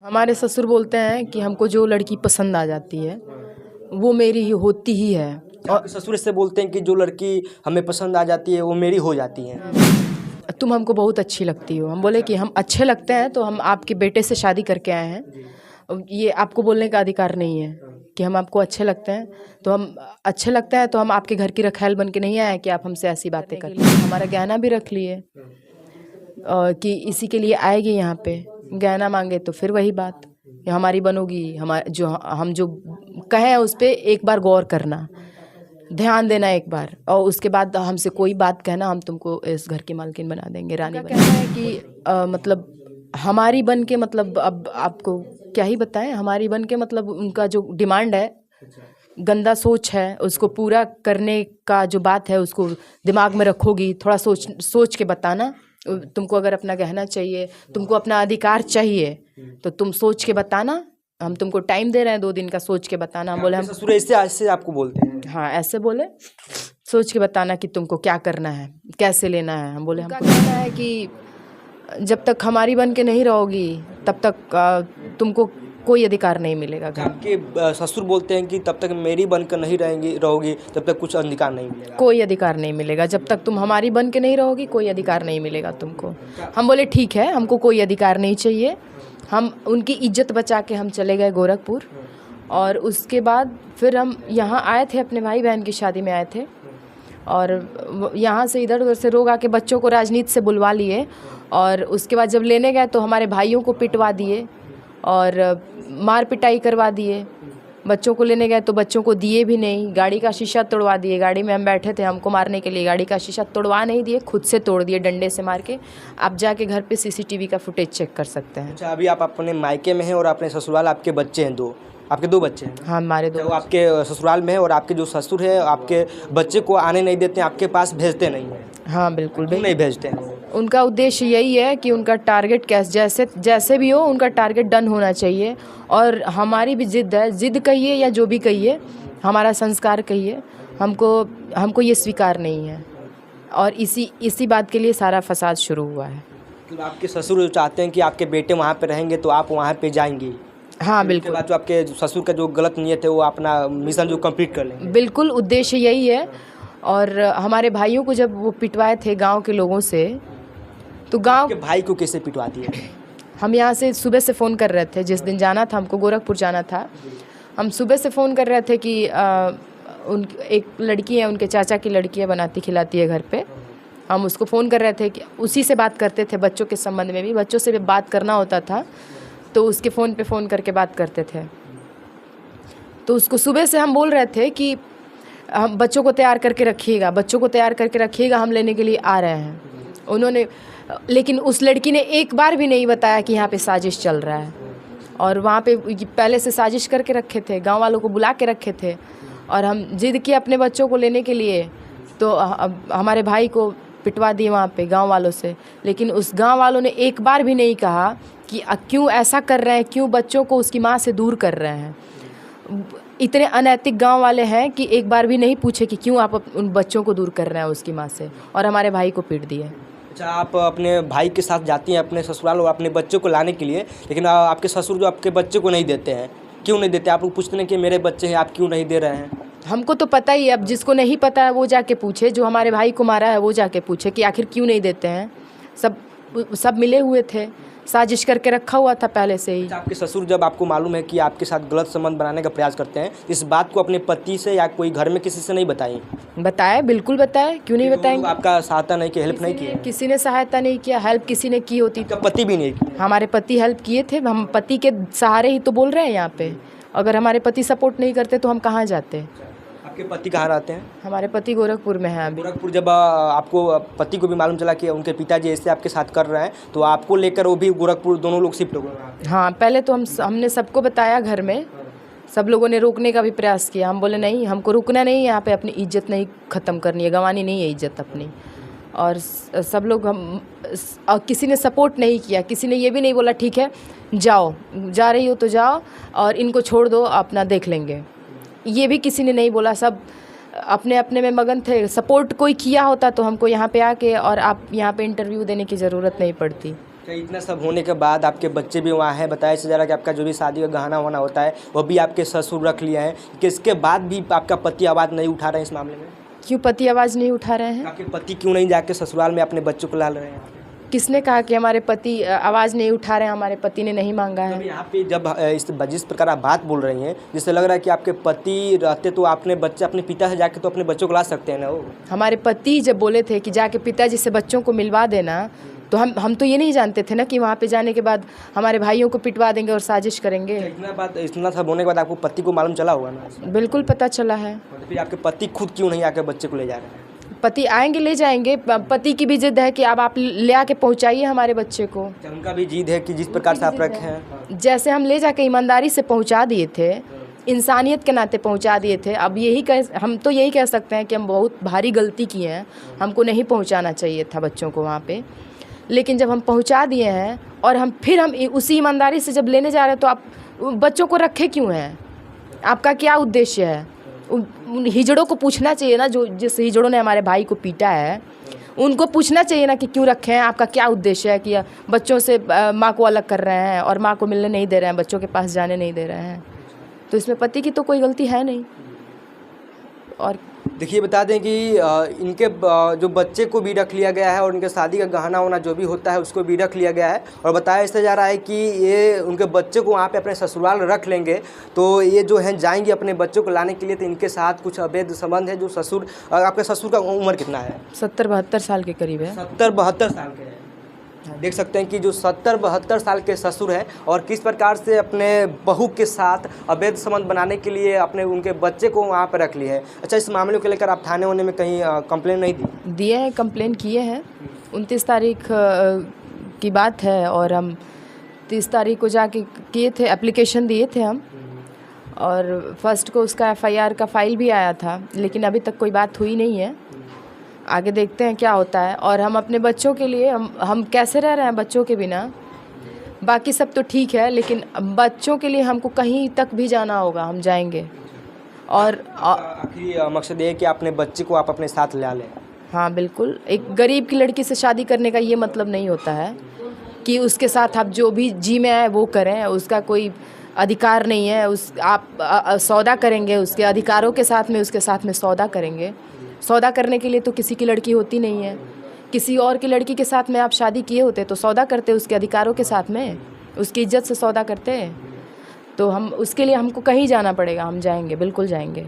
हमारे ससुर बोलते हैं कि हमको जो लड़की पसंद आ जाती है वो मेरी ही होती ही है। और ससुर इससे बोलते हैं कि जो लड़की हमें पसंद आ जाती है वो मेरी हो जाती है। तुम हमको बहुत अच्छी लगती हो। हम बोले कि हम अच्छे लगते हैं तो हम आपके बेटे से शादी करके आए हैं। ये आपको बोलने का अधिकार नहीं है कि हम आपको अच्छे लगते हैं तो हम अच्छे लगते हैं तो हम आपके घर की रखैल बन के नहीं आए हैं कि आप हमसे ऐसी बातें करते हैं। हमारा गहना भी रख लिए कि इसी के लिए आएगी यहाँ पे, गहना मांगे तो फिर वही बात कि हमारी बनोगी। हम जो कहें उस पर एक बार गौर करना, ध्यान देना एक बार, और उसके बाद हमसे कोई बात कहना, हम तुमको इस घर की मालकिन बना देंगे, रानी बना कहना है कि मतलब हमारी बन के, मतलब अब आपको क्या ही बताएं, हमारी बन के मतलब उनका जो डिमांड है, गंदा सोच है, उसको पूरा करने का जो बात है उसको दिमाग में रखोगी। थोड़ा सोच के बताना। तुमको अगर अपना गहना चाहिए, तुमको अपना अधिकार चाहिए तो तुम सोच के बताना। हम तुमको टाइम दे रहे हैं 2 दिन का, सोच के बताना। हम बोले हम ससुर ऐसे आपको बोलते हैं? हाँ, ऐसे बोले, सोच के बताना कि तुमको क्या करना है, कैसे लेना है। हम बोले हमको कहना है कि जब तक हमारी बन के नहीं रहोगी तब तक तुमको कोई अधिकार नहीं मिलेगा घर। आपके ससुर बोलते हैं कि तब तक मेरी बनकर नहीं रहोगी तब तक कुछ अधिकार नहीं मिलेगा। कोई अधिकार नहीं मिलेगा जब तक तुम हमारी बन के नहीं रहोगी, कोई अधिकार नहीं मिलेगा तुमको। हम बोले ठीक है, हमको कोई अधिकार नहीं चाहिए। हम उनकी इज्जत बचा के हम चले गए गोरखपुर, और उसके बाद फिर हम यहाँ आए थे, अपने भाई बहन की शादी में आए थे, और यहाँ से इधर उधर से रोग आके बच्चों को राजनीति से बुलवा लिए, और उसके बाद जब लेने गए तो हमारे भाइयों को पिटवा दिए और मार पिटाई करवा दिए। बच्चों को लेने गए तो बच्चों को दिए भी नहीं, गाड़ी का शीशा तोड़वा दिए। गाड़ी में हम बैठे थे, हमको मारने के लिए, गाड़ी का शीशा तोड़वा नहीं दिए, खुद से तोड़ दिए डंडे से मार के। आप जाके घर पे सीसीटीवी का फुटेज चेक कर सकते हैं। अच्छा, अभी आप अपने मायके में हैं और अपने ससुराल, आपके बच्चे हैं 2, आपके 2 बच्चे हैं? हाँ, हमारे 2। वो आपके ससुराल में है और आपके जो ससुर है आपके बच्चे को आने नहीं देते हैं, आपके पास भेजते नहीं हैं? हाँ बिल्कुल, क्यों नहीं भेजते हैं? उनका उद्देश्य यही है कि उनका टारगेट जैसे भी हो, उनका टारगेट डन होना चाहिए। और हमारी भी जिद है, जिद कहिए या जो भी कहिए, हमारा संस्कार कहिए, हमको ये स्वीकार नहीं है। और इसी बात के लिए सारा फसाद शुरू हुआ है। तो आपके ससुर चाहते हैं कि आपके बेटे वहाँ पे रहेंगे तो आप वहाँ पे जाएंगी? हाँ बिल्कुल। जो आपके ससुर का जो गलत नियत है वो अपना मिशन जो कंप्लीट कर लेंगे? बिल्कुल, उद्देश्य यही है। और हमारे भाइयों को जब वो पिटवाए थे गांव के लोगों से, तो गांव के भाई को कैसे पिटवा दिए? हम यहाँ से सुबह से फ़ोन कर रहे थे, जिस दिन जाना था हमको, गोरखपुर जाना था, हम सुबह से फ़ोन कर रहे थे कि एक लड़की है, उनके चाचा की लड़की है, बनाती खिलाती है घर पे। हम उसको फ़ोन कर रहे थे कि उसी से बात करते थे, बच्चों के संबंध में भी, बच्चों से भी बात करना होता था तो उसके फ़ोन पे फ़ोन करके बात करते थे। तो उसको सुबह से हम बोल रहे थे कि हम बच्चों को तैयार करके रखिएगा, बच्चों को तैयार करके रखिएगा, हम लेने के लिए आ रहे हैं। उन्होंने, लेकिन उस लड़की ने एक बार भी नहीं बताया कि यहाँ पे साजिश चल रहा है। और वहाँ पे पहले से साजिश करके रखे थे, गांव वालों को बुला के रखे थे, और हम जिद किए अपने बच्चों को लेने के लिए तो हमारे भाई को पिटवा दिए वहाँ पे गांव वालों से। लेकिन उस गांव वालों ने एक बार भी नहीं कहा कि क्यों ऐसा कर रहे हैं, क्यों बच्चों को उसकी माँ से दूर कर रहे हैं। इतने अनैतिक गांव वाले हैं कि एक बार भी नहीं पूछे कि क्यों आप उन बच्चों को दूर कर रहे हैं उसकी माँ से, और हमारे भाई को पीट दिए। अच्छा, आप अपने भाई के साथ जाती हैं अपने ससुराल और अपने बच्चों को लाने के लिए, लेकिन आपके ससुर जो आपके बच्चे को नहीं देते हैं, क्यों नहीं देते? आप लोग पूछते हैं कि मेरे बच्चे हैं, आप क्यों नहीं दे रहे हैं? हमको तो पता ही है, अब जिसको नहीं पता है वो जाके पूछे, जो हमारे भाई को मारा है वो जाके पूछे कि आखिर क्यों नहीं देते हैं। सब मिले हुए थे, साजिश करके रखा हुआ था पहले से ही। आपके ससुर जब आपको मालूम है कि आपके साथ गलत संबंध बनाने का प्रयास करते हैं, इस बात को अपने पति से या कोई घर में किसी से नहीं बताई? बताए, बिल्कुल बताए, क्यों नहीं बताएंगे। आपका सहायता नहीं किया, हेल्प नहीं किया? किसी ने सहायता नहीं किया, हेल्प किसी ने की होती तो। पति भी नहीं किया? हमारे पति हेल्प किए थे, हम पति के सहारे ही तो बोल रहे हैं यहाँ पे। अगर हमारे पति सपोर्ट नहीं करते तो हम कहाँ जाते। आपके पति कहाँ रहते हैं? हमारे पति गोरखपुर में हैं अभी। गोरखपुर। जब आपको पति को भी मालूम चला कि उनके पिताजी ऐसे आपके साथ कर रहे हैं तो आपको लेकर वो भी गोरखपुर, दोनों लोग शिफ्ट हो गए? हाँ, पहले तो हमने सबको बताया, घर में सब लोगों ने रोकने का भी प्रयास किया। हम बोले नहीं, हमको रुकना नहीं, यहाँ पे अपनी इज्जत नहीं ख़त्म करनी है, गंवानी नहीं है इज्जत अपनी। और सब लोग किसी ने सपोर्ट नहीं किया, किसी ने ये भी नहीं बोला ठीक है जाओ, जा रही हो तो जाओ और इनको छोड़ दो, अपना देख लेंगे, ये भी किसी ने नहीं बोला। सब अपने अपने में मगन थे। सपोर्ट कोई किया होता तो हमको यहाँ पे आके और आप यहाँ पे इंटरव्यू देने की ज़रूरत नहीं पड़ती। तो इतना सब होने के बाद आपके बच्चे भी वहाँ हैं, बताया जा रहा है कि आपका जो भी शादी का गहना वाना होता है वो भी आपके ससुर रख लिया है, कि इसके बाद भी आपका पति आवाज़ नहीं उठा रहे हैं इस मामले में? क्यों पति आवाज़ नहीं उठा रहे हैं? आपके पति क्यों नहीं जाके ससुराल में अपने बच्चों को ला रहे हैं? किसने कहा कि हमारे पति आवाज़ नहीं उठा रहे हैं? हमारे पति ने नहीं मांगा अब है। यहाँ पे जब जिस प्रकार आप बात बोल रही हैं, जिससे लग रहा है कि आपके पति रहते तो आपने बच्चे अपने पिता से जाके तो अपने बच्चों को ला सकते हैं ना। वो हमारे पति जब बोले थे कि जाके पिताजी से बच्चों को मिलवा देना, तो हम तो ये नहीं जानते थे ना कि वहाँ पे जाने के बाद हमारे भाइयों को पिटवा देंगे और साजिश करेंगे। इतना सब होने के बाद आपको पति को मालूम चला होगा ना? बिल्कुल पता चला है। तो फिर आपके पति खुद क्यों नहीं आके बच्चे को ले जा रहे हैं? पति आएंगे, ले जाएंगे। पति की भी जिद है कि अब आप ले आके पहुँचाइए हमारे बच्चे को। उनका भी जिद है कि जिस प्रकार से आप रखे हैं, जैसे हम ले जाके ईमानदारी से पहुँचा दिए थे, इंसानियत के नाते पहुँचा दिए थे, अब हम तो यही कह सकते हैं कि हम बहुत भारी गलती किए हैं। हमको नहीं पहुँचाना चाहिए था बच्चों को वहाँ पे, लेकिन जब हम पहुँचा दिए हैं और हम उसी ईमानदारी से जब लेने जा रहे हैं, तो आप बच्चों को रखे क्यों हैं? आपका क्या उद्देश्य है? उन हिजड़ों को पूछना चाहिए ना, जिस हिजड़ों ने हमारे भाई को पीटा है, उनको पूछना चाहिए ना कि क्यों रखे हैं, आपका क्या उद्देश्य है? कि बच्चों से माँ को अलग कर रहे हैं और माँ को मिलने नहीं दे रहे हैं, बच्चों के पास जाने नहीं दे रहे हैं, तो इसमें पति की तो कोई गलती है नहीं। और देखिए बता दें कि इनके जो बच्चे को भी रख लिया गया है और उनके शादी का गहना होना जो भी होता है उसको भी रख लिया गया है, और बताया इससे जा रहा है कि ये उनके बच्चे को वहाँ पे अपने ससुराल रख लेंगे, तो ये जो है जाएंगे अपने बच्चों को लाने के लिए, तो इनके साथ कुछ अवैध संबंध है। जो ससुर, आपके ससुर का उम्र कितना है? 70-72 साल के करीब है। 70-72 साल के हैं। देख सकते हैं कि जो 70-72 साल के ससुर हैं और किस प्रकार से अपने बहू के साथ अवैध संबंध बनाने के लिए उनके बच्चे को वहाँ पर रख लिए है। अच्छा, इस मामले को लेकर आप थाने होने में कहीं कंप्लेन नहीं दी? दिए हैं, कंप्लेन किए हैं। 29 तारीख की बात है और हम 30 तारीख को जाके किए थे, एप्लीकेशन दिए थे हम, और फर्स्ट को उसका FIR का फाइल भी आया था, लेकिन अभी तक कोई बात हुई नहीं है। आगे देखते हैं क्या होता है। और हम अपने बच्चों के लिए हम कैसे रह रहे हैं बच्चों के बिना, बाकी सब तो ठीक है, लेकिन बच्चों के लिए हमको कहीं तक भी जाना होगा, हम जाएंगे। और आखिरी मकसद ये है कि अपने बच्चे को आप अपने साथ ले लें। हाँ बिल्कुल, एक गरीब की लड़की से शादी करने का ये मतलब नहीं होता है कि उसके साथ आप जो भी जी में आए वो करें, उसका कोई अधिकार नहीं है। आप सौदा करेंगे उसके अधिकारों के साथ में, उसके साथ में सौदा करेंगे। सौदा करने के लिए तो किसी की लड़की होती नहीं है। किसी और की लड़की के साथ में आप शादी किए होते तो सौदा करते उसके अधिकारों के साथ में, उसकी इज्जत से सौदा करते। तो हम उसके लिए हमको कहीं जाना पड़ेगा, हम जाएंगे, बिल्कुल जाएंगे।